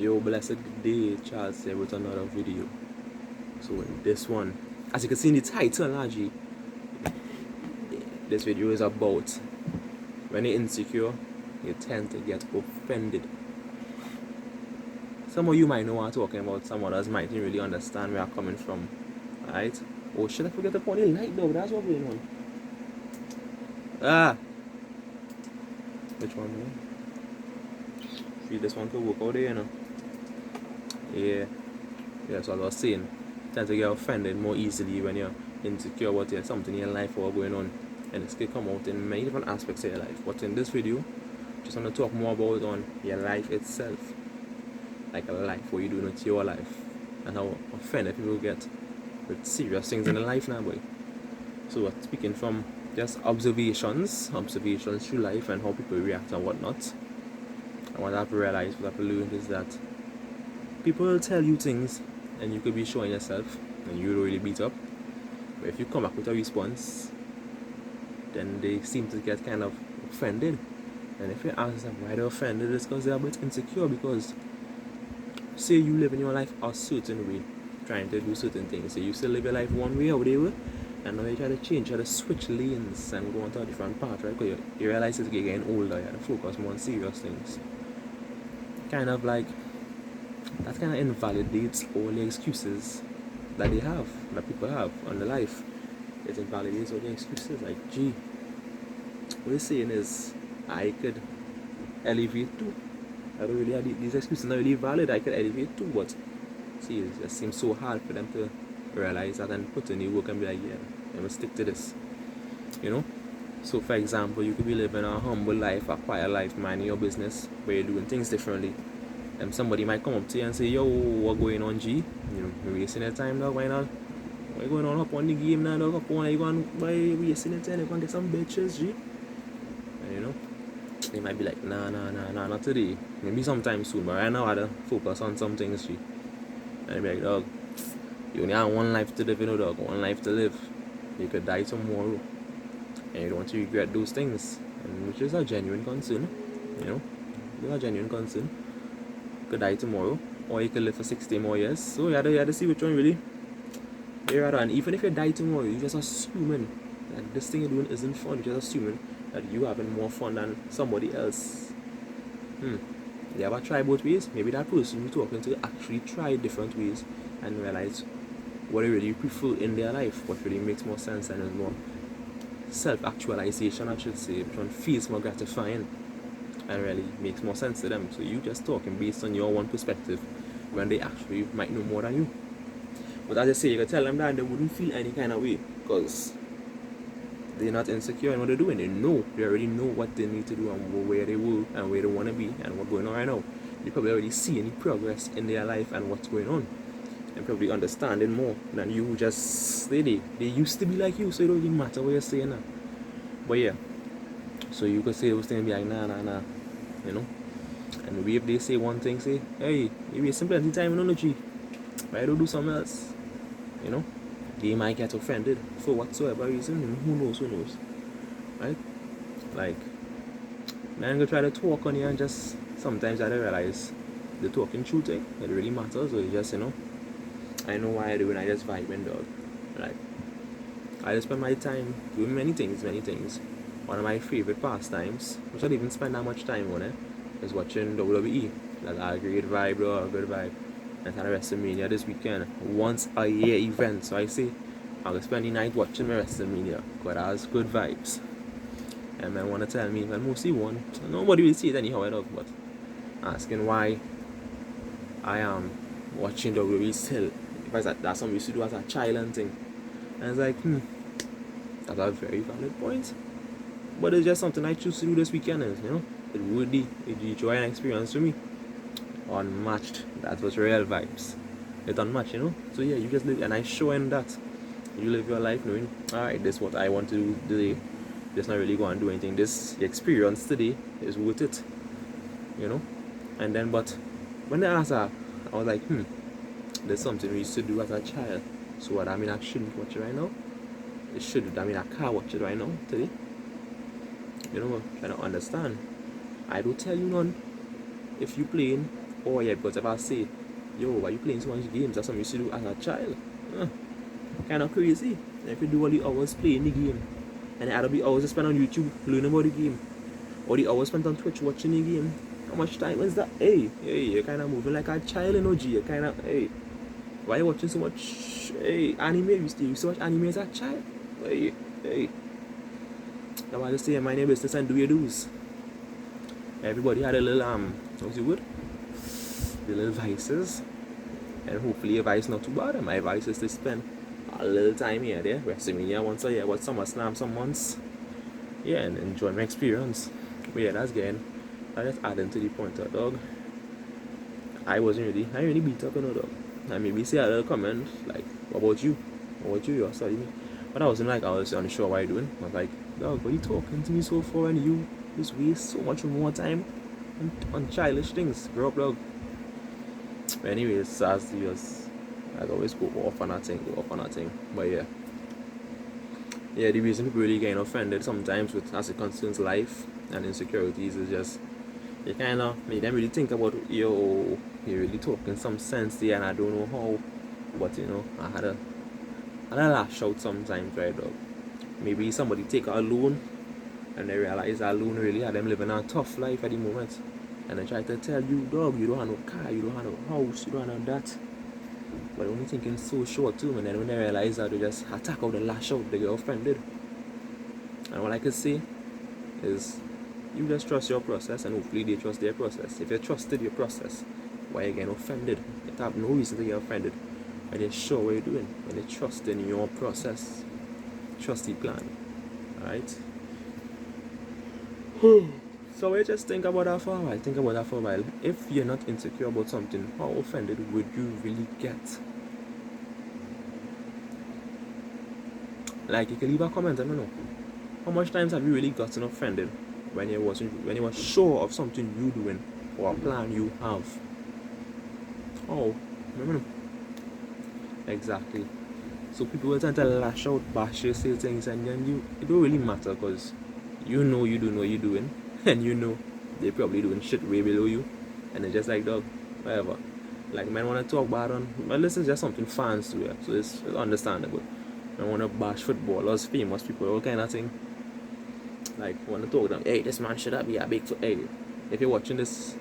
Yo, blessed day, Charles here with another video. So in this one, as you can see in the title, G, this video is about when you're insecure, you tend to get offended. Some of you might know what I'm talking about, some others might not really understand where I'm coming from. Alright? Oh shit, I forget to put the light though, that's what's going on. Ah! Which one, man? See, this one could work out there, you know? Yeah. Yeah, so as I was saying, tend to get offended more easily when you're insecure about something in your life or going on, and this can come out in many different aspects of your life. But in this video, just want to talk more about on your life itself, like a life, what you doing with your life, and how offended people get with serious things in the life now, boy. So speaking from just observations through life and how people react and whatnot, and what I've realized, what I've learned is that people will tell you things and you could be showing yourself and you don't really beat up, but if you come back with a response, then they seem to get kind of offended. And if you ask them why they're offended, it's because they're a bit insecure. Because say you live in your life a certain way, trying to do certain things, so you still live your life one way or whatever, and now you try to change, try to switch lanes and go onto a different path, right? Because you realize that you're getting older, you have to focus more on serious things. Kind of like that kind of invalidates all the excuses that they have, that people have on their life. It invalidates all the excuses. Like, gee, what you're saying is, I could elevate too. I don't really have these excuses not really valid. I could elevate too, but see, it just seems so hard for them to realize that and put in the work and be like, yeah, I'm gonna stick to this. You know? So, for example, you could be living a humble life, a quiet life, minding your business, where you're doing things differently. And somebody might come up to you and say, yo, what going on, G? You know, you're wasting your time, dog. Why not? Why going on up on the game now, dog? Up on, you going, why wasting your time? You going to get some bitches, G? And you know, they might be like, nah, not today. Maybe sometime soon, but right now I don't focus on some things, G. And they be like, dog, you only have one life to live, you know, dog. One life to live. You could die tomorrow. And you don't want to regret those things. And which is a genuine concern, you know? It's a genuine concern. Could die tomorrow, or you could live for 60 more years. So you have to see which one really you're rather. And even if you die tomorrow, you're just assuming that this thing you're doing isn't fun. You're just assuming that you having more fun than somebody else. You ever try both ways? Maybe that person you're talking to actually try different ways and realize what they really prefer in their life, what really makes more sense and is more self-actualization, I should say, which one feels more gratifying and really makes more sense to them. So you just talking based on your one perspective when they actually might know more than you. But as I say, you can tell them that they wouldn't feel any kind of way because they're not insecure in what they're doing. They already know what they need to do and where they will and where they want to be and what's going on right now. They probably already see any progress in their life and what's going on, and probably understanding more than you. Just they used to be like you, so it don't even matter what you're saying now. But yeah, so you could say those things and be like, nah, you know. And maybe if they say one thing, say, hey, you wasting plenty time on G. Why don't do something else? You know? They might get offended for whatsoever reason, and who knows? Right? Like, man, go try to talk on you and just sometimes I don't realize the talking true thing. It really matters, or it's just, you know, I know why I do and I just vibe and dog. Right? I just spend my time doing many things. One of my favorite pastimes, which I don't even spend that much time on it, is watching WWE. That's a great vibe, bro, a good vibe. And had a WrestleMania this weekend, once a year event. So I say, I'm gonna spend the night watching my WrestleMania, because that has good vibes. And man wanna tell me, well, mostly one, nobody will see it anyhow, I know, but asking why I am watching WWE still. Because that's something we used to do as a child and thing. And it's like, that's a very valid point. But it's just something I choose to do this weekend, you know. It would be a joy and experience to me. Unmatched. That was real vibes. It's unmatched, you know. So yeah, you just live, and I showing that you live your life knowing, alright, this is what I want to do today. Just not really going to do anything. This experience today is worth it, you know. And then, but when they asked her, I was like, there's something we used to do as a child. So what I mean, I shouldn't watch it right now. It should. I mean, I can't watch it right now today. You know, trying to understand. I don't tell you none. If you playing Oh yeah, because if I say, yo, why you playing so much games? That's something you used to do as a child. Kind of crazy. If you do all the hours playing the game, and the other be hours spent on YouTube learning about the game, or the hours spent on Twitch watching the game, how much time is that? Hey, you're kind of moving like a child, you know, G. You're kind of, hey, why you watching so much, hey, anime? You used to watch anime as a child? Hey. Now I just say, mind your business and do your dues. Everybody had a little, what's the word? The little vices. And hopefully your vice not too bad. And my vice is to spend a little time here there. WrestleMania once a year, what SummerSlam some months. Yeah, and enjoy my experience. But yeah, that's getting, I just adding to the point of dog. I really beat up, you know, dog. And maybe say a little comment, like, what about you? What about you? You're sorry me. But I wasn't like, I was unsure what you're doing. I was like, dog, what are you talking to me so for? And you just waste so much more time on childish things. Grow up, dog. But anyways, as always go off on that thing. But yeah, the reason people really getting offended sometimes with as it concerns life and insecurities is just you kind of make them really think about, yo, you're really talking some sense there, and I don't know how, but you know, I had a lash out sometimes, right, dog. Maybe somebody take a loan and they realize that loan really had them living a tough life at the moment, and they try to tell you, dog, you don't have no car, you don't have no house, you don't have no that. But only thinking so short term, and then when they realize that, they just attack out, the lash out, they get offended. And what I could say is, you just trust your process, and hopefully they trust their process. If you trusted your process, why are you getting offended? You have no reason to get offended. When you're sure what you're doing, when you trust in your process, trust the plan. Alright? So I just think about that for a while. If you're not insecure about something, how offended would you really get? Like, you can leave a comment, I don't know. How much times have you really gotten offended when you were sure of something you doing or a plan you have? Oh, remember? Exactly. So people will tend to lash out, bash you, say things, and then it don't really matter, because you know you do know what you're doing, and you know they're probably doing shit way below you, and they're just like, dog, whatever. Like, men want to talk bad on, but this is just something fans do, yeah, so it's understandable. Men want to bash footballers, famous people, all kind of thing. Like, want to talk them, hey, this man should have be a big foot. Hey, if you're watching this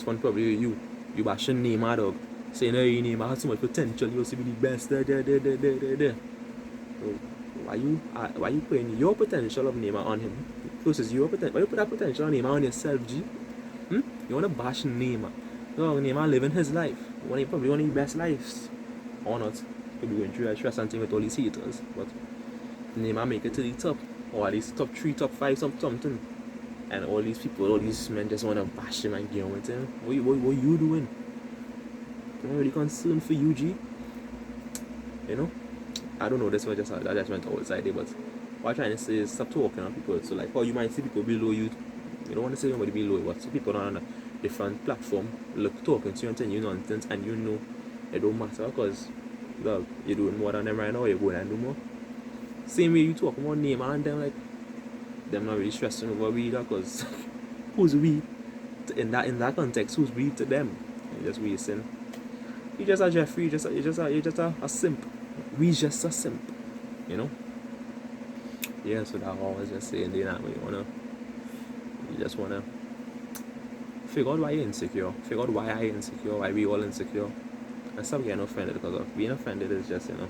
one, probably you bashing Neymar, dog, saying, hey, Neymar has so much potential, he was to be the best, there. So why you putting your potential of Neymar on him versus your potential? Why you put that potential of Neymar on yourself, G? You want to bash Neymar? No, Neymar living his life. Probably one of the best lives. Or not. Could be going through a stress and thing with all these haters. But Neymar make it to the top. Or at least top 3, top 5, something. And all these people, all these men just want to bash him and get on with him. What you doing? I'm really concerned for you, G. You know? I don't know, this was just a judgment outside there, but what I'm trying to say is stop talking on people. So like, you might see people below you. You don't want to say anybody below you, but some people on a different platform talking to you and telling you nonsense, and you know it don't matter, because look, you're doing more than them right now, you're going and do more. Same way you talk about name and them, like, them not really stressing over we, because who's we? In that context, who's we to them? You're just wasting. You just a Jeffrey, you're just a simp. We just a simp, you know. Yeah, so that I was just saying that you just wanna figure out why you're insecure, figure out why I'm insecure, why we all insecure, and stop getting offended, because of being offended is just, you know,